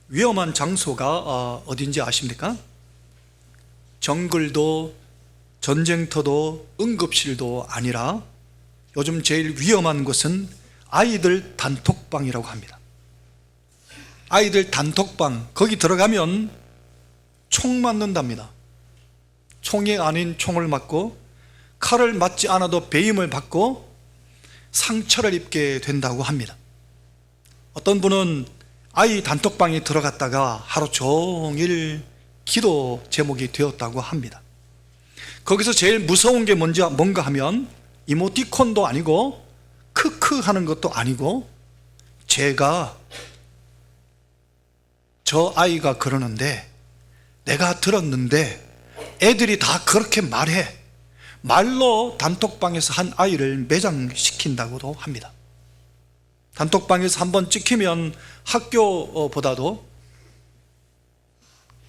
위험한 장소가 어딘지 아십니까? 정글도 전쟁터도 응급실도 아니라 요즘 제일 위험한 곳은 아이들 단톡방이라고 합니다. 아이들 단톡방, 거기 들어가면 총 맞는답니다. 총이 아닌 총을 맞고 칼을 맞지 않아도 배임을 받고 상처를 입게 된다고 합니다. 어떤 분은 아이 단톡방에 들어갔다가 하루 종일 기도 제목이 되었다고 합니다. 거기서 제일 무서운 게 뭔가 하면 이모티콘도 아니고 크크 하는 것도 아니고 제가 저 아이가 그러는데 내가 들었는데 애들이 다 그렇게 말해, 말로 단톡방에서 한 아이를 매장시킨다고도 합니다. 단톡방에서 한번 찍히면 학교보다도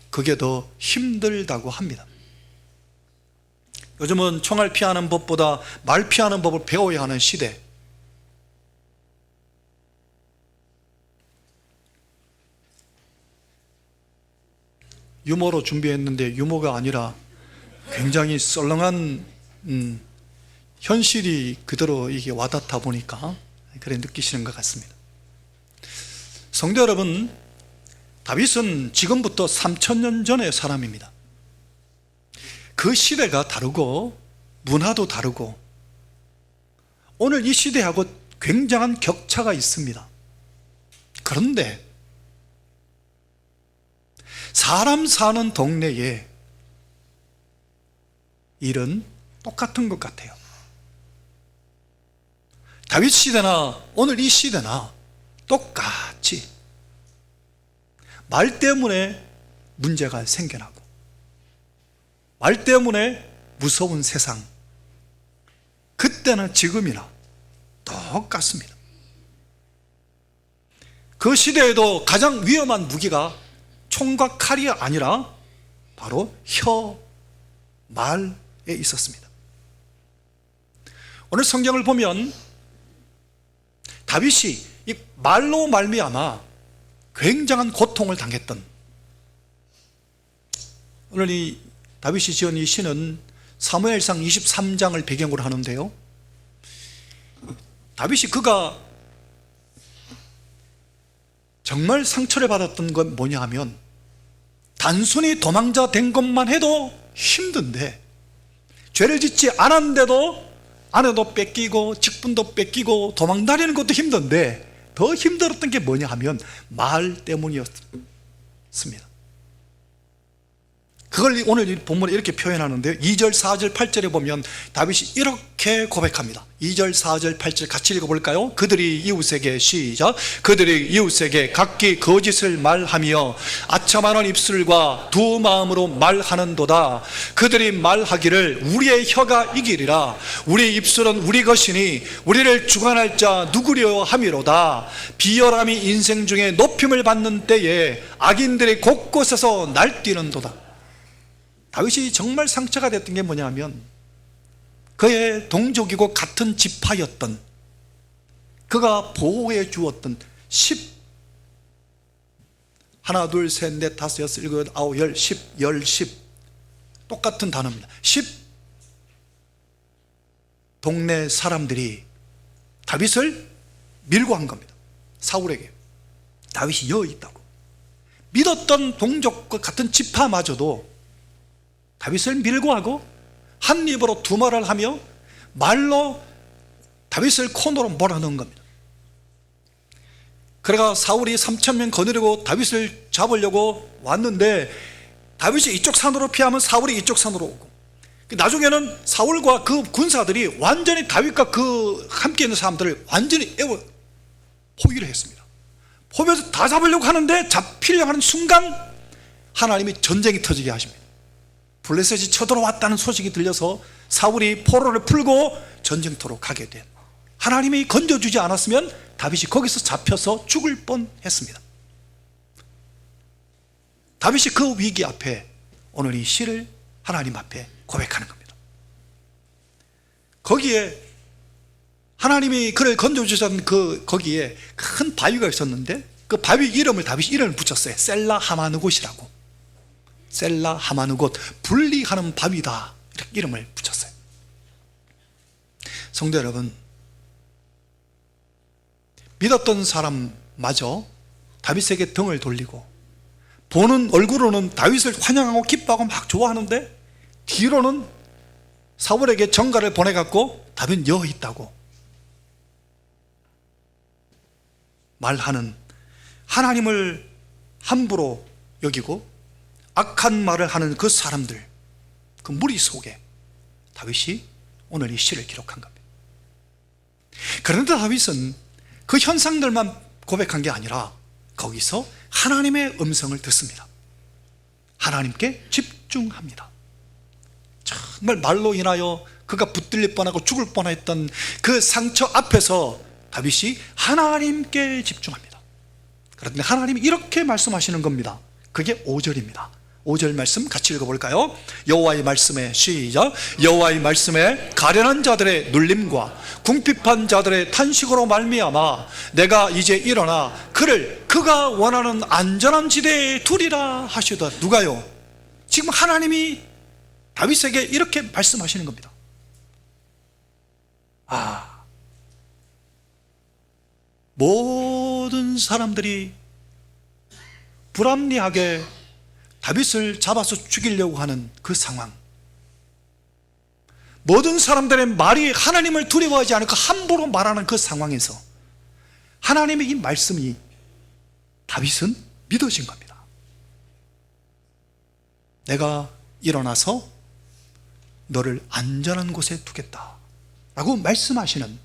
그게 더 힘들다고 합니다. 요즘은 총알 피하는 법보다 말 피하는 법을 배워야 하는 시대. 유머로 준비했는데 유머가 아니라 굉장히 썰렁한 현실이 그대로 이게 와닿다 보니까 그래 느끼시는 것 같습니다. 성도 여러분, 다윗은 지금부터 3000년 전의 사람입니다. 그 시대가 다르고 문화도 다르고 오늘 이 시대하고 굉장한 격차가 있습니다. 그런데 사람 사는 동네에 일은 똑같은 것 같아요. 다윗 시대나 오늘 이 시대나 똑같이 말 때문에 문제가 생겨나고 말 때문에 무서운 세상, 그때나 지금이나 똑같습니다. 그 시대에도 가장 위험한 무기가 총과 칼이 아니라 바로 혀, 말에 있었습니다. 오늘 성경을 보면 다윗이 이 말로 말미암아 굉장한 고통을 당했던, 오늘 이 다윗이 지은 이 시는 사무엘상 23장을 배경으로 하는데요, 다윗이 그가 정말 상처를 받았던 건 뭐냐 하면 단순히 도망자 된 것만 해도 힘든데 죄를 짓지 않았는데도 아내도 뺏기고 직분도 뺏기고 도망다니는 것도 힘든데 더 힘들었던 게 뭐냐 하면 말 때문이었습니다. 그걸 오늘 이 본문에 이렇게 표현하는데요, 2절, 4절, 8절에 보면 다윗이 이렇게 고백합니다. 2절, 4절, 8절 같이 읽어볼까요? 그들이 이웃에게, 시작, 그들이 이웃에게 각기 거짓을 말하며 아첨하는 입술과 두 마음으로 말하는도다. 그들이 말하기를 우리의 혀가 이기리라. 우리 입술은 우리 것이니 우리를 주관할 자 누구려 함이로다. 비열함이 인생 중에 높임을 받는 때에 악인들이 곳곳에서 날뛰는도다. 다윗이 정말 상처가 됐던 게 뭐냐면 그의 동족이고 같은 지파였던, 그가 보호해 주었던 10, 하나 둘 셋 넷 다섯 여섯 일곱 아홉 열 10 똑같은 단어입니다. 10 동네 사람들이 다윗을 밀고 한 겁니다. 사울에게 다윗이 여기 있다고 믿었던 동족과 같은 지파마저도 다윗을 밀고 하고 한 입으로 두 말을 하며 말로 다윗을 코너로 몰아넣은 겁니다. 그래가 사울이 3000명 거느리고 다윗을 잡으려고 왔는데 다윗이 이쪽 산으로 피하면 사울이 이쪽 산으로 오고, 나중에는 사울과 그 군사들이 완전히 다윗과 그 함께 있는 사람들을 완전히 포위를 했습니다. 포위해서 다 잡으려고 하는데 잡히려고 하는 순간 하나님이 전쟁이 터지게 하십니다. 블레셋이 쳐들어왔다는 소식이 들려서 사울이 포로를 풀고 전쟁터로 가게 된, 하나님이 건져주지 않았으면 다윗이 거기서 잡혀서 죽을 뻔했습니다. 다윗이 그 위기 앞에 오늘 이 시를 하나님 앞에 고백하는 겁니다. 거기에 하나님이 그를 건져주셨던 거기에 큰 바위가 있었는데 그 바위 이름을 다윗이 이름을 붙였어요. 셀라 하마누곳이라고. 셀라 하마누곳, 분리하는 바위다, 이렇게 이름을 붙였어요. 성도 여러분, 믿었던 사람마저 다윗에게 등을 돌리고 보는 얼굴로는 다윗을 환영하고 기뻐하고 막 좋아하는데 뒤로는 사울에게 전가를 보내갖고 다윗 여기 있다고 말하는, 하나님을 함부로 여기고 악한 말을 하는 그 사람들, 그 무리 속에 다윗이 오늘 이 시를 기록한 겁니다. 그런데 다윗은 그 현상들만 고백한 게 아니라 거기서 하나님의 음성을 듣습니다. 하나님께 집중합니다. 정말 말로 인하여 그가 붙들릴 뻔하고 죽을 뻔했던 그 상처 앞에서 다윗이 하나님께 집중합니다. 그런데 하나님이 이렇게 말씀하시는 겁니다. 그게 5절입니다. 5절 말씀 같이 읽어볼까요? 여호와의 말씀에, 시작. 여호와의 말씀에 가련한 자들의 눌림과 궁핍한 자들의 탄식으로 말미암아 내가 이제 일어나 그를 그가 원하는 안전한 지대에 두리라 하시다. 누가요? 지금 하나님이 다윗에게 이렇게 말씀하시는 겁니다. 모든 사람들이 불합리하게 다윗을 잡아서 죽이려고 하는 그 상황, 모든 사람들의 말이 하나님을 두려워하지 않고 함부로 말하는 그 상황에서 하나님의 이 말씀이 다윗은 믿어진 겁니다. 내가 일어나서 너를 안전한 곳에 두겠다 라고 말씀하시는,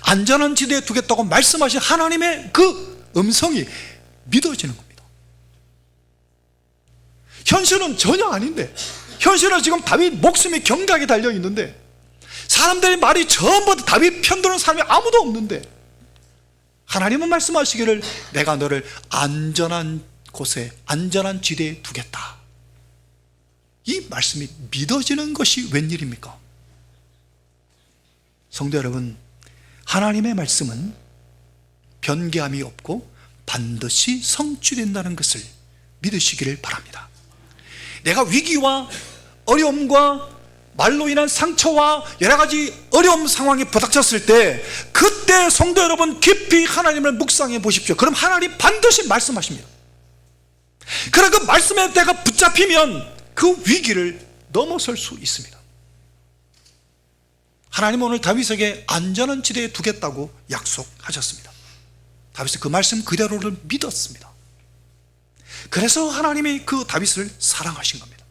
안전한 지대에 두겠다고 말씀하신 하나님의 그 음성이 믿어지는 겁니다. 현실은 전혀 아닌데, 현실은 지금 다윗 목숨이 경각에 달려 있는데, 사람들의 말이 전부 다윗 편드는 사람이 아무도 없는데, 하나님은 말씀하시기를 내가 너를 안전한 곳에, 안전한 지대에 두겠다. 이 말씀이 믿어지는 것이 웬일입니까? 성도 여러분, 하나님의 말씀은 변개함이 없고 반드시 성취된다는 것을 믿으시기를 바랍니다. 내가 위기와 어려움과 말로 인한 상처와 여러 가지 어려움 상황에 부닥쳤을 때, 그때 성도 여러분 깊이 하나님을 묵상해 보십시오. 그럼 하나님 반드시 말씀하십니다. 그러나 그 말씀에 내가 붙잡히면 그 위기를 넘어설 수 있습니다. 하나님은 오늘 다윗에게 안전한 지대에 두겠다고 약속하셨습니다. 다윗은 그 말씀 그대로를 믿었습니다. 그래서 하나님이 그 다윗을 사랑하신 겁니다.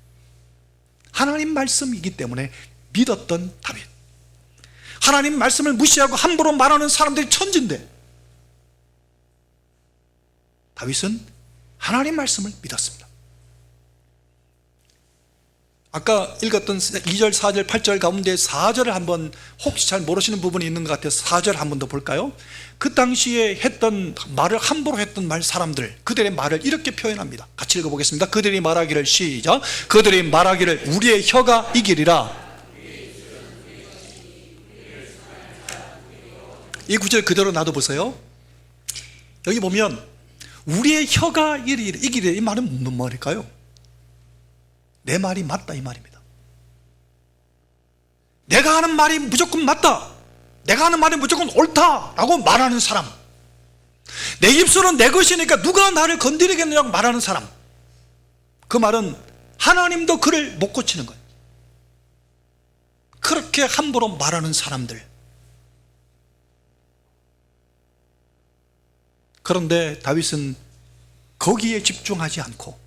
하나님 말씀이기 때문에 믿었던 다윗. 하나님 말씀을 무시하고 함부로 말하는 사람들이 천진데, 다윗은 하나님 말씀을 믿었습니다. 아까 읽었던 2절, 4절, 8절 가운데 4절을 한번, 혹시 잘 모르시는 부분이 있는 것 같아서 4절 한번 더 볼까요? 그 당시에 했던 말을, 함부로 했던 사람들, 그들의 말을 이렇게 표현합니다. 같이 읽어보겠습니다. 그들이 말하기를, 시작. 그들이 말하기를 우리의 혀가 이기리라. 이 구절 그대로 놔둬보세요. 여기 보면 우리의 혀가 이기리라, 이 말은 무슨 말일까요? 내 말이 맞다 이 말입니다. 내가 하는 말이 무조건 맞다, 내가 하는 말이 무조건 옳다라고 말하는 사람, 내 입술은 내 것이니까 누가 나를 건드리겠느냐고 말하는 사람, 그 말은 하나님도 그를 못 고치는 거예요. 그렇게 함부로 말하는 사람들. 그런데 다윗은 거기에 집중하지 않고,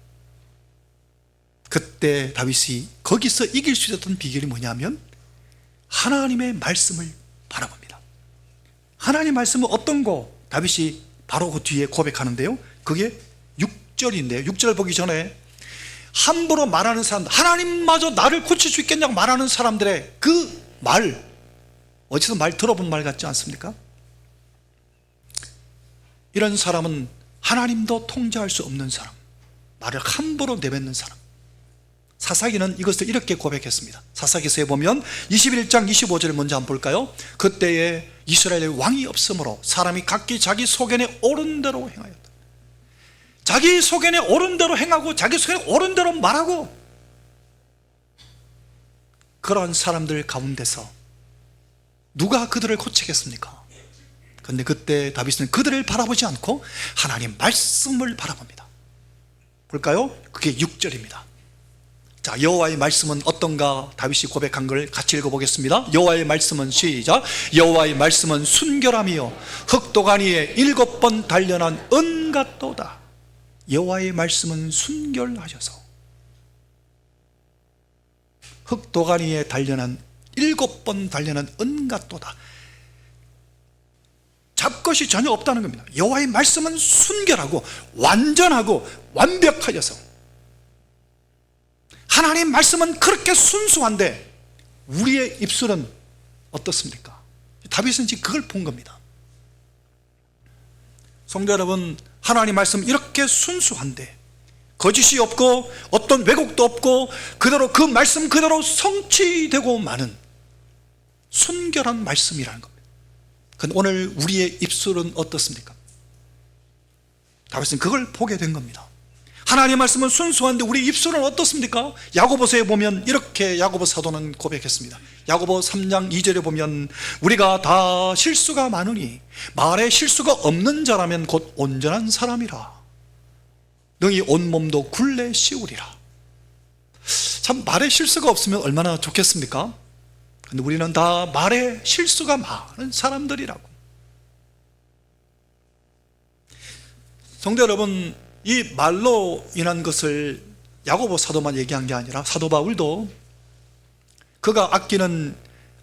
그때 다윗이 거기서 이길 수 있었던 비결이 뭐냐면 하나님의 말씀을 바라봅니다. 하나님의 말씀은 어떤 거? 다윗이 바로 그 뒤에 고백하는데요, 그게 6절인데요 6절 보기 전에 함부로 말하는 사람들, 하나님마저 나를 고칠 수 있겠냐고 말하는 사람들의 그 말, 어디서 말 들어본 말 같지 않습니까? 이런 사람은 하나님도 통제할 수 없는 사람, 말을 함부로 내뱉는 사람. 사사기는 이것을 이렇게 고백했습니다. 사사기서에 보면 21장 25절을 먼저 한번 볼까요? 그때에 이스라엘에 왕이 없으므로 사람이 각기 자기 소견에 옳은 대로 행하였다. 자기 속에는 옳은 대로 행하고 자기 속에는 옳은 대로 말하고, 그러한 사람들 가운데서 누가 그들을 고치겠습니까? 그런데 그때 다윗은 그들을 바라보지 않고 하나님 말씀을 바라봅니다. 볼까요? 그게 6절입니다. 자, 여호와의 말씀은 어떤가 다윗이 고백한 걸 같이 읽어보겠습니다. 여호와의 말씀은, 시작. 여호와의 말씀은 순결함이요 흑독 위에 7번 단련한 은 같도다. 여호와의 말씀은 순결하셔서 흑독 위에 단련한 7번 단련한 은 같도다. 잡것이 전혀 없다는 겁니다. 여호와의 말씀은 순결하고 완전하고 완벽하여서, 하나님 말씀은 그렇게 순수한데 우리의 입술은 어떻습니까? 다윗은 지금 그걸 본 겁니다. 성도 여러분, 하나님 말씀 이렇게 순수한데 거짓이 없고 어떤 왜곡도 없고 그대로 그 말씀 그대로 성취되고 마는 순결한 말씀이라는 겁니다. 그런데 오늘 우리의 입술은 어떻습니까? 다윗은 그걸 보게 된 겁니다. 하나님의 말씀은 순수한데 우리 입술은 어떻습니까? 야고보서에 보면 이렇게 야고보 사도는 고백했습니다. 야고보 3장 2절에 보면 우리가 다 실수가 많으니 말에 실수가 없는 자라면 곧 온전한 사람이라. 능히 온몸도 굴레 씌우리라. 참, 말에 실수가 없으면 얼마나 좋겠습니까? 근데 우리는 다 말에 실수가 많은 사람들이라고. 성도 여러분, 이 말로 인한 것을 야고보 사도만 얘기한 게 아니라 사도 바울도 그가 아끼는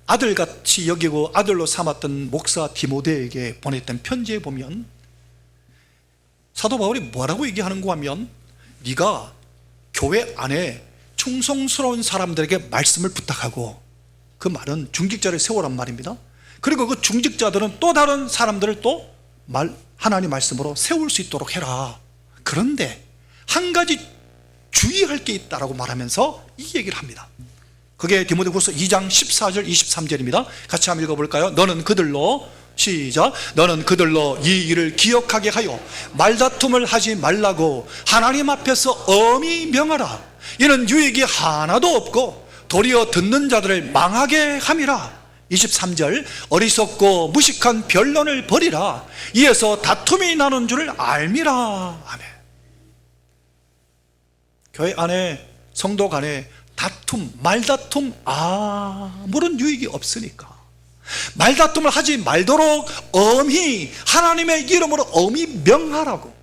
아들같이 여기고 아들로 삼았던 목사 디모데에게 보냈던 편지에 보면 사도 바울이 뭐라고 얘기하는가 하면, 네가 교회 안에 충성스러운 사람들에게 말씀을 부탁하고, 그 말은 중직자를 세우란 말입니다. 그리고 그 중직자들은 또 다른 사람들을 또 하나님 말씀으로 세울 수 있도록 해라. 그런데 한 가지 주의할 게 있다라고 말하면서 이 얘기를 합니다. 그게 디모데후서 2장 14절 23절입니다. 같이 한번 읽어볼까요? 너는 그들로, 시작. 너는 그들로 이 일을 기억하게 하여 말다툼을 하지 말라고 하나님 앞에서 엄히 명하라. 이는 유익이 하나도 없고 도리어 듣는 자들을 망하게 함이라. 23절. 어리석고 무식한 변론을 버리라. 이에서 다툼이 나는 줄을 알미라. 아멘. 교회 안에, 성도 간에 다툼, 말다툼 아무런 유익이 없으니까 말다툼을 하지 말도록 엄히 하나님의 이름으로 엄히 명하라고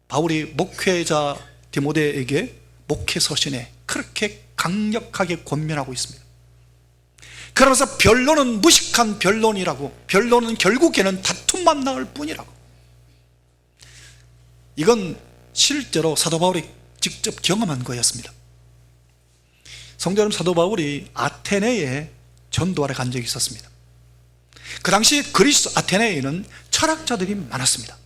바울이 목회자 디모데에게 목회 서신에 그렇게 강력하게 권면하고 있습니다. 그러면서 변론은 무식한 변론이라고, 변론은 결국에는 다툼만 나올 뿐이라고. 이건 실제로 사도 바울이 직접 경험한 거였습니다. 성도 여러분, 사도 바울이 아테네에 전도하러 간 적이 있었습니다. 그 당시 그리스 아테네에는 철학자들이 많았습니다.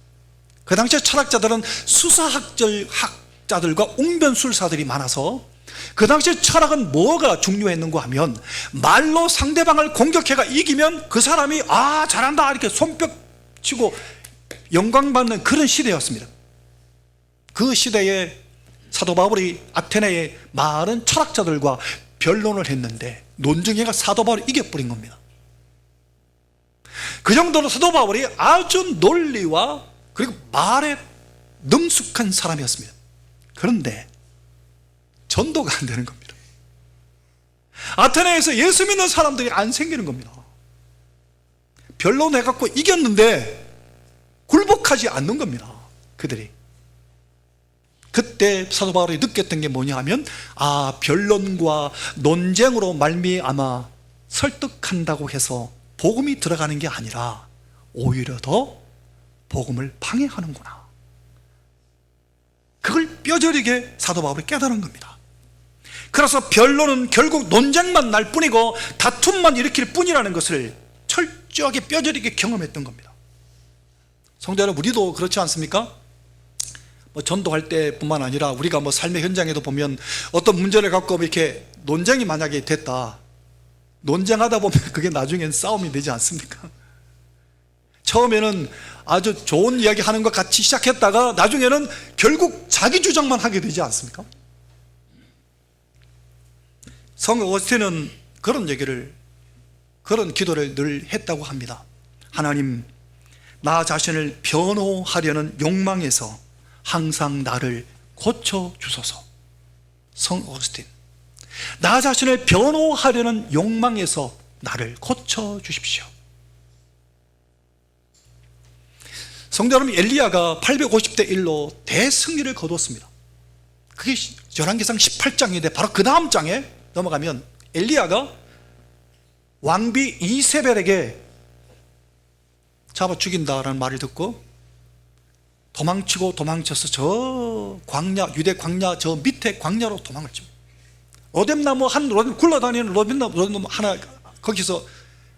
그 당시에 철학자들은 수사학자들과 웅변술사들이 많아서 그 당시에 철학은 뭐가 중요했는가 하면 말로 상대방을 공격해가 이기면 그 사람이 잘한다 이렇게 손뼉 치고 영광받는 그런 시대였습니다. 그 시대에 사도 바울이 아테네의 많은 철학자들과 변론을 했는데 논쟁에가 사도 바울이 이겨버린 겁니다. 그 정도로 사도 바울이 아주 논리와 그리고 말에 능숙한 사람이었습니다. 그런데 전도가 안 되는 겁니다. 아테네에서 예수 믿는 사람들이 안 생기는 겁니다. 변론해갖고 이겼는데 굴복하지 않는 겁니다. 그들이. 그때 사도 바울이 느꼈던 게 뭐냐 하면 변론과 논쟁으로 말미암아 설득한다고 해서 복음이 들어가는 게 아니라 오히려 더 복음을 방해하는구나. 그걸 뼈저리게 사도 바울이 깨달은 겁니다. 그래서 변론은 결국 논쟁만 날 뿐이고 다툼만 일으킬 뿐이라는 것을 철저하게 뼈저리게 경험했던 겁니다. 성도 여러분, 우리도 그렇지 않습니까? 전도할 때뿐만 아니라 우리가 삶의 현장에도 보면 어떤 문제를 갖고 이렇게 논쟁이 만약에 됐다, 논쟁하다 보면 그게 나중엔 싸움이 되지 않습니까? 처음에는 아주 좋은 이야기 하는 것 같이 시작했다가 나중에는 결국 자기 주장만 하게 되지 않습니까? 성도 어거스틴은 그런 기도를 늘 했다고 합니다. 하나님, 나 자신을 변호하려는 욕망에서 항상 나를 고쳐주소서. 성 어거스틴, 나 자신을 변호하려는 욕망에서 나를 고쳐주십시오. 성도 여러분, 엘리야가 850대 1로 대승리를 거두었습니다. 그게 열왕기상 18장인데 바로 그 다음 장에 넘어가면 엘리야가 왕비 이세벨에게 잡아 죽인다라는 말을 듣고 도망쳐서 저 광야, 유대 광야 저 밑에 광야로 도망을 칩니다. 로뎀나무 굴러다니는 로뎀나무 하나 거기서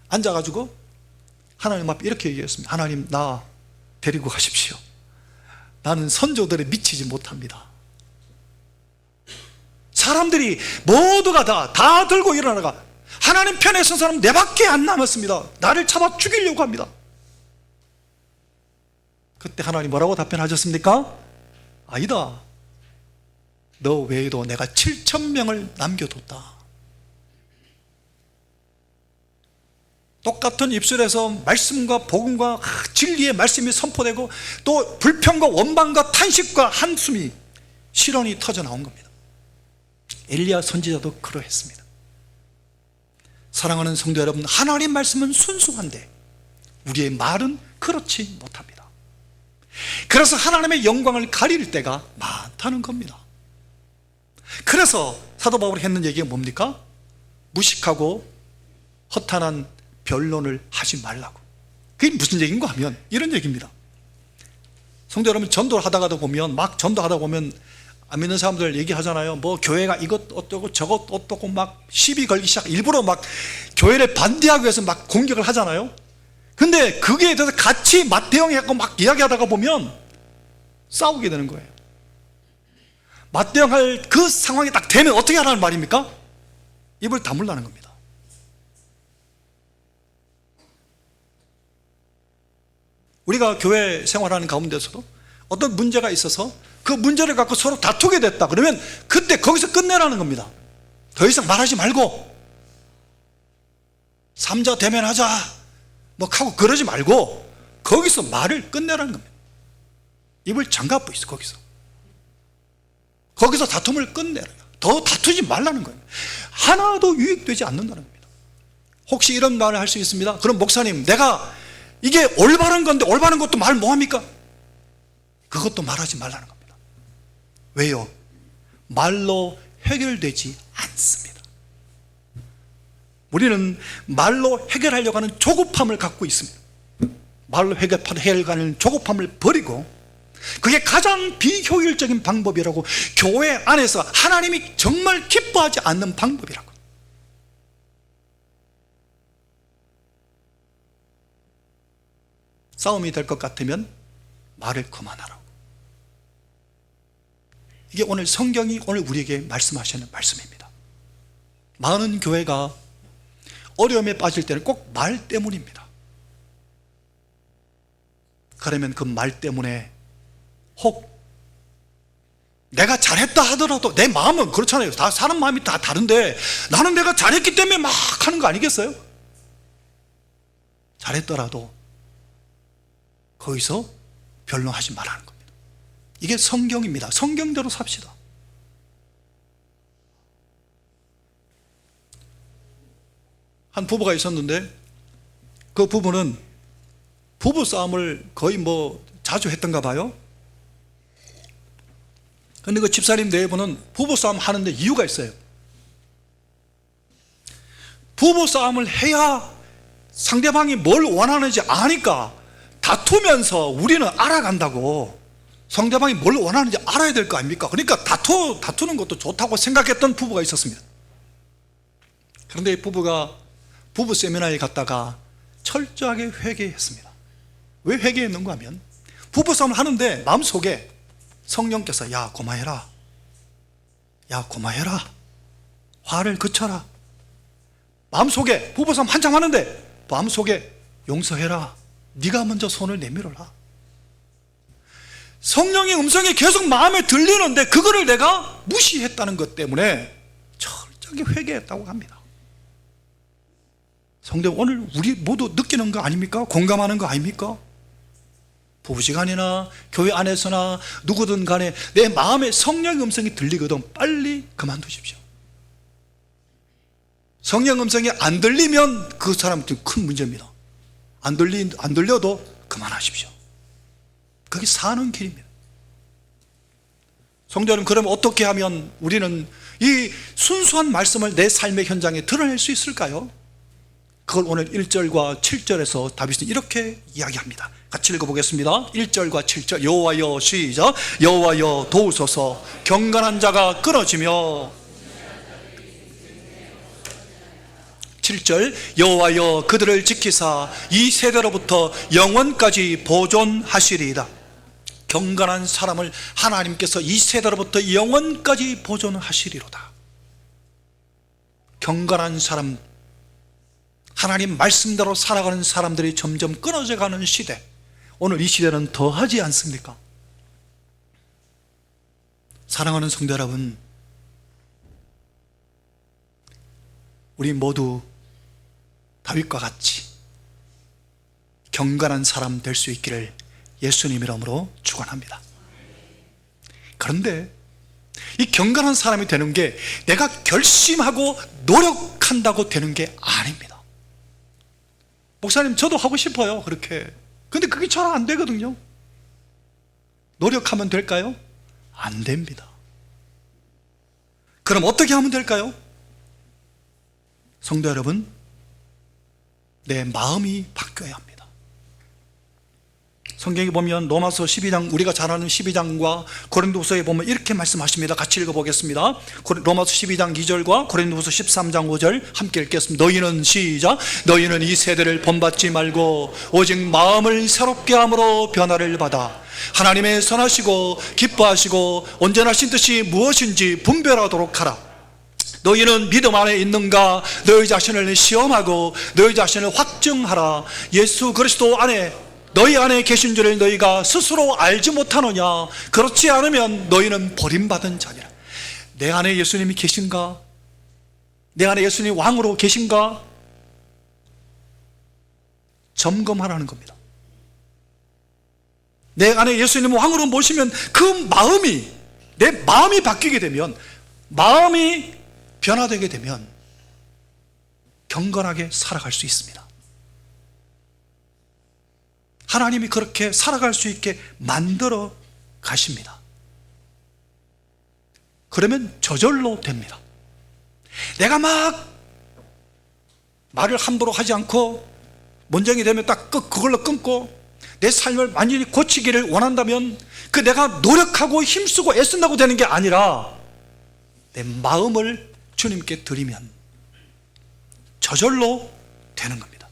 앉아가지고 하나님 앞에 이렇게 얘기했습니다. 하나님, 나 데리고 가십시오. 나는 선조들에 미치지 못합니다. 사람들이 모두가 다 들고 일어나가 하나님 편에 선 사람 내밖에 안 남았습니다. 나를 잡아 죽이려고 합니다. 그때 하나님 뭐라고 답변하셨습니까? 아니다, 너 외에도 내가 7,000명을 남겨뒀다. 똑같은 입술에서 말씀과 복음과 진리의 말씀이 선포되고 또 불평과 원망과 탄식과 한숨이 실언이 터져나온 겁니다. 엘리야 선지자도 그러했습니다. 사랑하는 성도 여러분, 하나님 말씀은 순수한데 우리의 말은 그렇지 못합니다. 그래서 하나님의 영광을 가릴 때가 많다는 겁니다. 그래서 사도 바울이 했는 얘기가 뭡니까? 무식하고 허탄한 변론을 하지 말라고. 그게 무슨 얘기인가 하면 이런 얘기입니다. 성도 여러분, 전도를 하다가 보면 안 믿는 사람들 얘기하잖아요. 뭐 교회가 이것 어떠고 저것 어떠고 막 시비 걸기 시작, 일부러 막 교회를 반대하기 위해서 막 공격을 하잖아요. 근데 그게 대해서 같이 맞대응하고 막 이야기하다가 보면 싸우게 되는 거예요. 맞대응할 그 상황이 딱 되면 어떻게 하라는 말입니까? 입을 다물라는 겁니다. 우리가 교회 생활하는 가운데서도 어떤 문제가 있어서 그 문제를 갖고 서로 다투게 됐다 그러면 그때 거기서 끝내라는 겁니다. 더 이상 말하지 말고 삼자 대면하자 뭐 하고 그러지 말고 거기서 말을 끝내라는 겁니다. 입을 잠가고 있어. 거기서 다툼을 끝내라. 더 다투지 말라는 거예요. 하나도 유익되지 않는다는 겁니다. 혹시 이런 말을 할 수 있습니다. 그럼 목사님, 내가 이게 올바른 건데 올바른 것도 말 뭐합니까? 그것도 말하지 말라는 겁니다. 왜요? 말로 해결되지 않습니다. 우리는 말로 해결하려고 하는 조급함을 갖고 있습니다. 말로 해결하는 조급함을 버리고, 그게 가장 비효율적인 방법이라고, 교회 안에서 하나님이 정말 기뻐하지 않는 방법이라고. 싸움이 될 것 같으면 말을 그만하라고. 이게 오늘 성경이 오늘 우리에게 말씀하시는 말씀입니다. 많은 교회가 어려움에 빠질 때는 꼭 말 때문입니다. 그러면 그 말 때문에 혹 내가 잘했다 하더라도 내 마음은 그렇잖아요. 다 사람 마음이 다 다른데 나는 내가 잘했기 때문에 막 하는 거 아니겠어요? 잘했더라도 거기서 변론하지 말라는 겁니다. 이게 성경입니다. 성경대로 삽시다. 한 부부가 있었는데 그 부부는 부부싸움을 거의 자주 했던가 봐요. 근데 그 집사님 내부는 부부싸움 하는데 이유가 있어요. 부부싸움을 해야 상대방이 뭘 원하는지 아니까 다투면서 우리는 알아간다고. 상대방이 뭘 원하는지 알아야 될 거 아닙니까? 그러니까 다투는 것도 좋다고 생각했던 부부가 있었습니다. 그런데 이 부부가 부부 세미나에 갔다가 철저하게 회개했습니다. 왜 회개했는가 하면 부부싸움을 하는데 마음속에 성령께서 야 고마해라, 화를 그쳐라. 마음속에 부부싸움 한참 하는데 마음속에 용서해라, 네가 먼저 손을 내밀어라. 성령의 음성이 계속 마음에 들리는데 그거를 내가 무시했다는 것 때문에 철저하게 회개했다고 합니다. 성도, 오늘 우리 모두 느끼는 거 아닙니까? 공감하는 거 아닙니까? 부부지간이나 교회 안에서나 누구든 간에 내 마음에 성령의 음성이 들리거든 빨리 그만두십시오. 성령 음성이 안 들리면 그 사람한테 큰 문제입니다. 안 들려도 그만하십시오. 그게 사는 길입니다. 성도 여러분, 그러면 어떻게 하면 우리는 이 순수한 말씀을 내 삶의 현장에 드러낼 수 있을까요? 그걸 오늘 1절과 7절에서 다윗은 이렇게 이야기합니다. 같이 읽어보겠습니다. 1절과 7절 여호와여, 시작. 여호와여 도우소서. 경건한 자가 끊어지며 7절 여호와여 그들을 지키사 이 세대로부터 영원까지 보존하시리이다. 경건한 사람을 하나님께서 이 세대로부터 영원까지 보존하시리로다. 경건한 사람, 하나님 말씀대로 살아가는 사람들이 점점 끊어져 가는 시대, 오늘 이 시대는 더하지 않습니까? 사랑하는 성도 여러분, 우리 모두 다윗과 같이 경건한 사람 될 수 있기를 예수님 이름으로 축원합니다. 그런데 이 경건한 사람이 되는 게 내가 결심하고 노력한다고 되는 게 아닙니다. 목사님, 저도 하고 싶어요, 그렇게. 근데 그게 잘 안 되거든요. 노력하면 될까요? 안 됩니다. 그럼 어떻게 하면 될까요? 성도 여러분, 내 마음이 바뀌어야 합니다. 성경에 보면 로마서 12장, 우리가 잘 아는 12장과 고린도후서에 보면 이렇게 말씀하십니다. 같이 읽어보겠습니다. 로마서 12장 2절과 고린도후서 13장 5절 함께 읽겠습니다. 너희는, 시작. 너희는 이 세대를 본받지 말고 오직 마음을 새롭게 함으로 변화를 받아 하나님의 선하시고 기뻐하시고 온전하신 뜻이 무엇인지 분별하도록 하라. 너희는 믿음 안에 있는가? 너희 자신을 시험하고 너희 자신을 확증하라. 예수 그리스도 안에, 너희 안에 계신 줄을 너희가 스스로 알지 못하느냐? 그렇지 않으면 너희는 버림받은 자니라. 내 안에 예수님이 계신가? 내 안에 예수님이 왕으로 계신가? 점검하라는 겁니다. 내 안에 예수님을 왕으로 모시면 그 마음이, 내 마음이 바뀌게 되면, 마음이 변화되게 되면 경건하게 살아갈 수 있습니다. 하나님이 그렇게 살아갈 수 있게 만들어 가십니다. 그러면 저절로 됩니다. 내가 막 말을 함부로 하지 않고 문정이 되면 딱 그걸로 끊고 내 삶을 완전히 고치기를 원한다면 그 내가 노력하고 힘쓰고 애쓴다고 되는 게 아니라 내 마음을 주님께 드리면 저절로 되는 겁니다.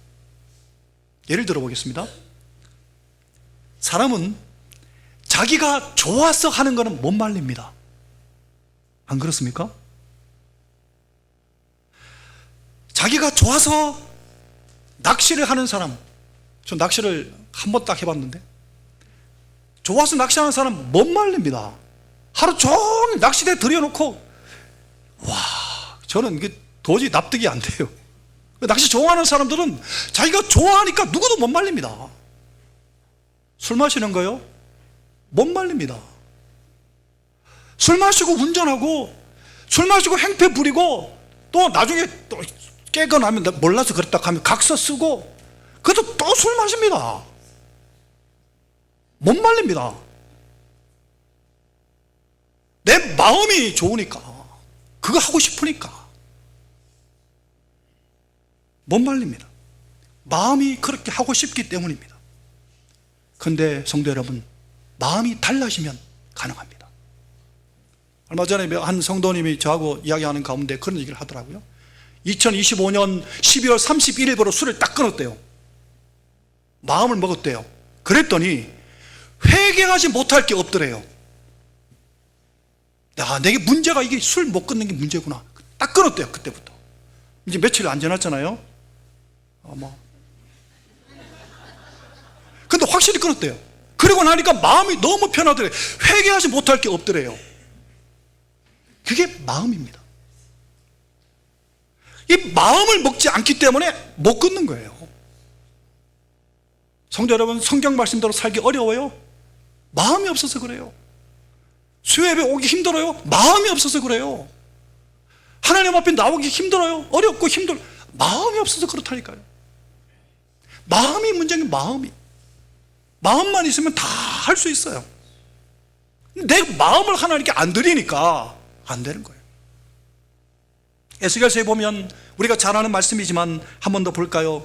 예를 들어 보겠습니다. 사람은 자기가 좋아서 하는 것은 못 말립니다. 안 그렇습니까? 자기가 좋아서 낚시를 하는 사람, 저 낚시를 한 번 딱 해봤는데 좋아서 낚시하는 사람 못 말립니다. 하루 종일 낚시대에 들여놓고, 와, 저는 이게 도저히 납득이 안 돼요. 낚시 좋아하는 사람들은 자기가 좋아하니까 누구도 못 말립니다. 술 마시는 거요? 못 말립니다. 술 마시고 운전하고, 술 마시고 행패 부리고, 또 나중에 또 깨고 나면 몰라서 그랬다 하면 각서 쓰고, 그래도 또 술 마십니다. 못 말립니다. 내 마음이 좋으니까, 그거 하고 싶으니까 못 말립니다. 마음이 그렇게 하고 싶기 때문입니다. 그런데 성도 여러분, 마음이 달라지면 가능합니다. 얼마 전에 한 성도님이 저하고 이야기하는 가운데 그런 얘기를 하더라고요. 2025년 12월 31일부로 술을 딱 끊었대요. 마음을 먹었대요. 그랬더니 회개하지 못할 게 없더래요. 야, 내게 문제가 이게 술 못 끊는 게 문제구나. 딱 끊었대요. 그때부터. 이제 며칠 안 지났잖아요. 근데 확실히 끊었대요. 그리고 나니까 마음이 너무 편하더래요. 회개하지 못할 게 없더래요. 그게 마음입니다. 이 마음을 먹지 않기 때문에 못 끊는 거예요. 성도 여러분, 성경 말씀대로 살기 어려워요? 마음이 없어서 그래요. 수요예배 오기 힘들어요? 마음이 없어서 그래요. 하나님 앞에 나오기 힘들어요? 어렵고 힘들어요? 마음이 없어서 그렇다니까요. 마음이 문제인 마음이. 마음만 있으면 다 할 수 있어요. 내 마음을 하나님께 안 드리니까 안 되는 거예요. 에스겔서에 보면 우리가 잘 아는 말씀이지만 한 번 더 볼까요?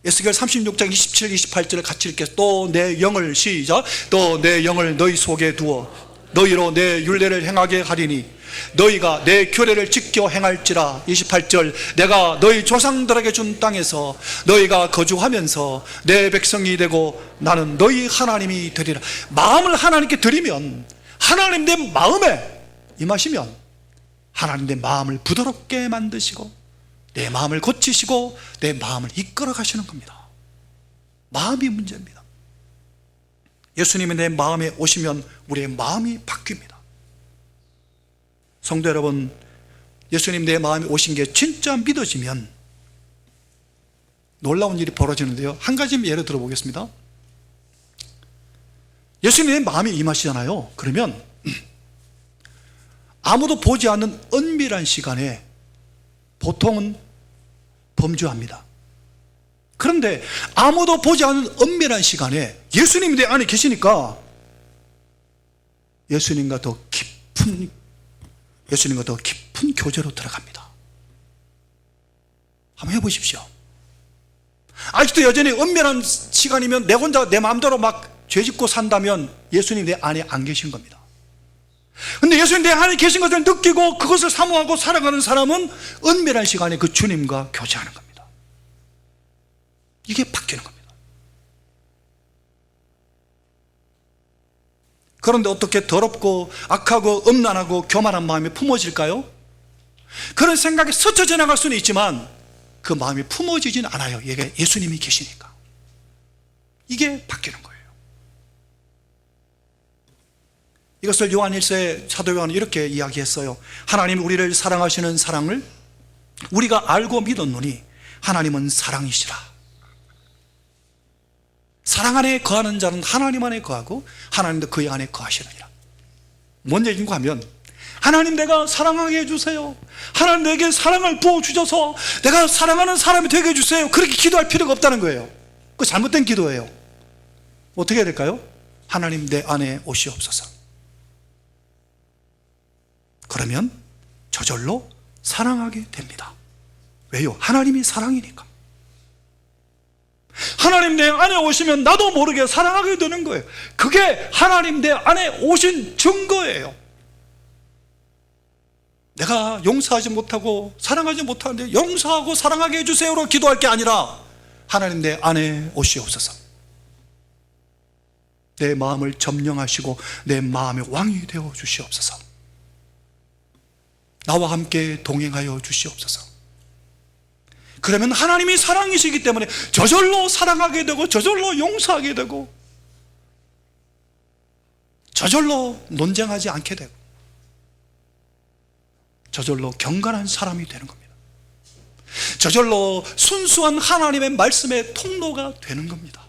에스겔 36장 27, 28절을 같이 읽겠습니다. 또 내 영을, 시작, 또 내 영을 너희 속에 두어 너희로 내 율례를 행하게 하리니 너희가 내 규례를 지켜 행할지라. 28절, 내가 너희 조상들에게 준 땅에서 너희가 거주하면서 내 백성이 되고 나는 너희 하나님이 되리라. 마음을 하나님께 드리면, 하나님 내 마음에 임하시면 하나님 내 마음을 부드럽게 만드시고 내 마음을 고치시고 내 마음을 이끌어 가시는 겁니다. 마음이 문제입니다. 예수님이 내 마음에 오시면 우리의 마음이 바뀝니다. 성도 여러분, 예수님 내 마음에 오신 게 진짜 믿어지면 놀라운 일이 벌어지는데요. 한 가지 예를 들어보겠습니다. 예수님 내 마음에 임하시잖아요. 그러면 아무도 보지 않는 은밀한 시간에 보통은 범죄합니다. 그런데 아무도 보지 않는 은밀한 시간에 예수님이 내 안에 계시니까 예수님과 더 깊은 교제로 들어갑니다. 한번 해보십시오. 아직도 여전히 은밀한 시간이면 내 혼자 내 마음대로 막 죄짓고 산다면 예수님 내 안에 안 계신 겁니다. 근데 예수님 내 안에 계신 것을 느끼고 그것을 사모하고 살아가는 사람은 은밀한 시간에 그 주님과 교제하는 겁니다. 이게 바뀌는 겁니다. 그런데 어떻게 더럽고 악하고 음란하고 교만한 마음이 품어질까요? 그런 생각이 스쳐 지나갈 수는 있지만 그 마음이 품어지진 않아요. 이게 예수님이 계시니까. 이게 바뀌는 거예요. 이것을 요한일서의 사도 요한은 이렇게 이야기했어요. 하나님이 우리를 사랑하시는 사랑을 우리가 알고 믿었노니 하나님은 사랑이시라. 사랑 안에 거하는 자는 하나님 안에 거하고 하나님도 그의 안에 거하시느니라. 뭔 얘기인가 하면, 하나님 내가 사랑하게 해주세요, 하나님 내게 사랑을 부어주셔서 내가 사랑하는 사람이 되게 해주세요, 그렇게 기도할 필요가 없다는 거예요. 그거 잘못된 기도예요. 어떻게 해야 될까요? 하나님 내 안에 오시옵소서. 그러면 저절로 사랑하게 됩니다. 왜요? 하나님이 사랑이니까. 하나님 내 안에 오시면 나도 모르게 사랑하게 되는 거예요. 그게 하나님 내 안에 오신 증거예요. 내가 용서하지 못하고 사랑하지 못하는데 용서하고 사랑하게 해주세요로 기도할 게 아니라 하나님 내 안에 오시옵소서. 내 마음을 점령하시고 내 마음의 왕이 되어 주시옵소서. 나와 함께 동행하여 주시옵소서. 그러면 하나님이 사랑이시기 때문에 저절로 사랑하게 되고 저절로 용서하게 되고 저절로 논쟁하지 않게 되고 저절로 경건한 사람이 되는 겁니다. 저절로 순수한 하나님의 말씀의 통로가 되는 겁니다.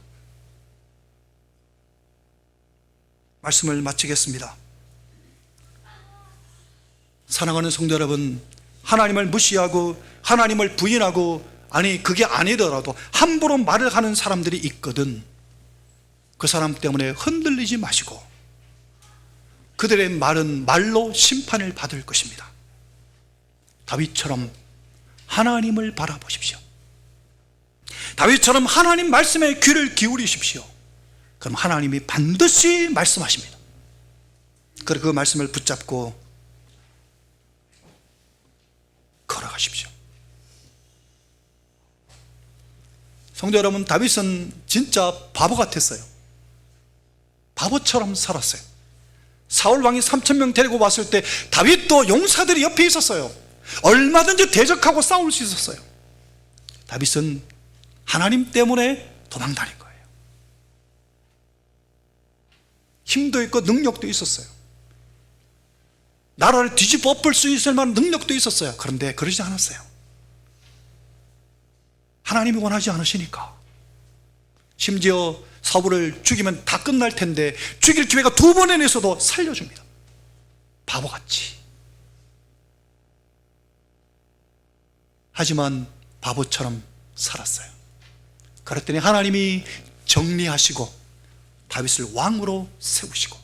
말씀을 마치겠습니다. 사랑하는 성도 여러분, 하나님을 무시하고 하나님을 부인하고, 아니 그게 아니더라도 함부로 말을 하는 사람들이 있거든. 그 사람 때문에 흔들리지 마시고 그들의 말은 말로 심판을 받을 것입니다. 다윗처럼 하나님을 바라보십시오. 다윗처럼 하나님 말씀에 귀를 기울이십시오. 그럼 하나님이 반드시 말씀하십니다. 그리고 그 말씀을 붙잡고 걸어가십시오. 성도 여러분, 다윗은 진짜 바보 같았어요. 바보처럼 살았어요. 사울 왕이 3,000명 데리고 왔을 때 다윗도 용사들이 옆에 있었어요. 얼마든지 대적하고 싸울 수 있었어요. 다윗은 하나님 때문에 도망다닌 거예요. 힘도 있고 능력도 있었어요. 나라를 뒤집어 엎을 수 있을 만한 능력도 있었어요. 그런데 그러지 않았어요. 하나님이 원하지 않으시니까. 심지어 사울을 죽이면 다 끝날 텐데 죽일 기회가 2번에 내서도 살려줍니다. 바보같이. 하지만 바보처럼 살았어요. 그랬더니 하나님이 정리하시고 다윗을 왕으로 세우시고,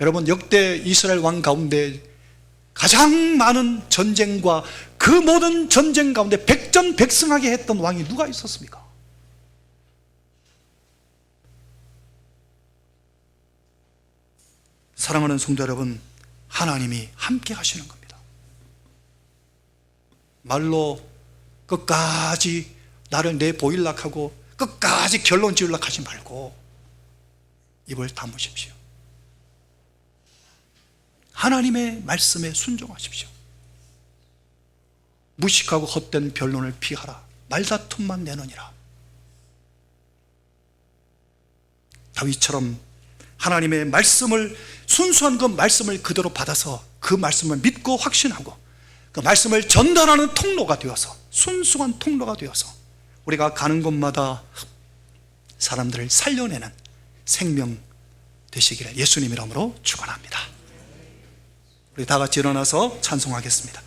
여러분, 역대 이스라엘 왕 가운데 가장 많은 전쟁과 그 모든 전쟁 가운데 백전백승하게 했던 왕이 누가 있었습니까? 사랑하는 성도 여러분, 하나님이 함께 하시는 겁니다. 말로 끝까지 나를 내보일락 하고 끝까지 결론 지으려고 하지 말고 입을 다무십시오. 하나님의 말씀에 순종하십시오. 무식하고 헛된 변론을 피하라. 말다툼만 내느니라. 다윗처럼 하나님의 말씀을, 순수한 그 말씀을 그대로 받아서 그 말씀을 믿고 확신하고 그 말씀을 전달하는 통로가 되어서, 순수한 통로가 되어서 우리가 가는 곳마다 사람들을 살려내는 생명 되시기를 예수님 이름으로 축원합니다. 우리 다 같이 일어나서 찬송하겠습니다.